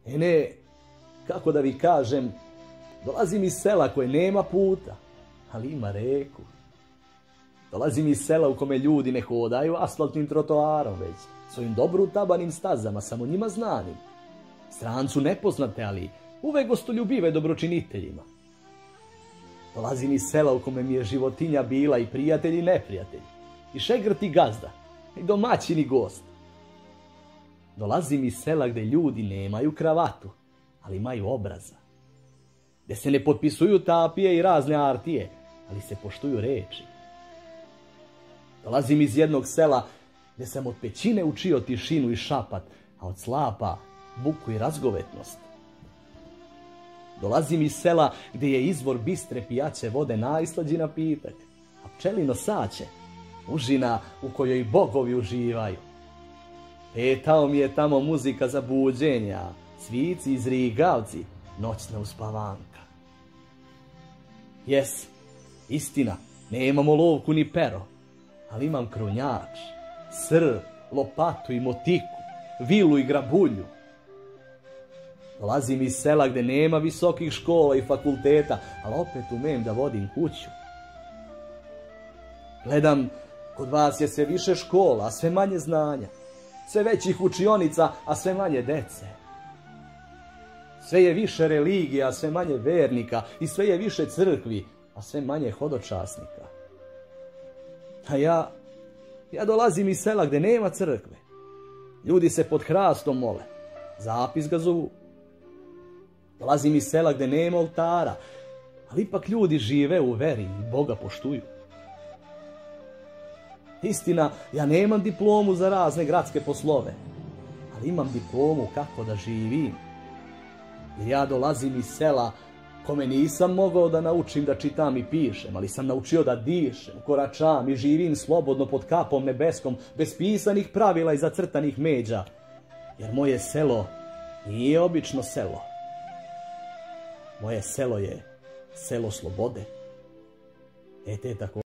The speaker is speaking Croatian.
Ne, kako da vi kažem, dolazim iz sela koje nema puta, ali ima reku. Dolazim iz sela u kome ljudi ne hodaju asfaltnim trotoarom, već svojim dobro utabanim stazama, samo njima znanim. Strancu nepoznate, ali uvek gostoljubive dobročiniteljima. Dolazim iz sela u kome mi je životinja bila i prijatelj i neprijatelj, i šegrt i gazda, i domaćin i gost. Dolazim iz sela gde ljudi nemaju kravatu, ali imaju obraza. Gde se ne potpisuju tapije i razne artije, ali se poštuju reči. Dolazim iz jednog sela gde sam od pećine učio tišinu i šapat, a od slapa buku i razgovetnost. Dolazim iz sela gde je izvor bistre pijaće vode najslađi napitak, a pčelino saće užina u kojoj bogovi uživaju. Petao mi je tamo muzika za buđenja, svici i zrigavci, noćna uspavanka. Jes, istina, nemamo lovku ni pero, ali imam krunjač, sr, lopatu i motiku, vilu i grabulju. Dolazim iz sela gde nema visokih škola i fakulteta, ali opet umem da vodim kuću. Gledam, kod vas je sve više škola, a sve manje znanja. Sve većih učionica, a sve manje dece. Sve je više religija, a sve manje vernika. I sve je više crkvi, a sve manje hodočasnika. A ja dolazim iz sela gde nema crkve. Ljudi se pod hrastom mole. Zapis ga zovu. Dolazim iz sela gde nema oltara, ali ipak ljudi žive u veri i Boga poštuju. Istina, ja nemam diplomu za razne gradske poslove, ali imam diplomu kako da živim. Jer ja dolazim iz sela kome nisam mogao da naučim da čitam i pišem, ali sam naučio da dišem, koračam i živim slobodno pod kapom nebeskom, bez pisanih pravila i zacrtanih međa. Jer moje selo nije obično selo. Moje selo je selo slobode. Te tako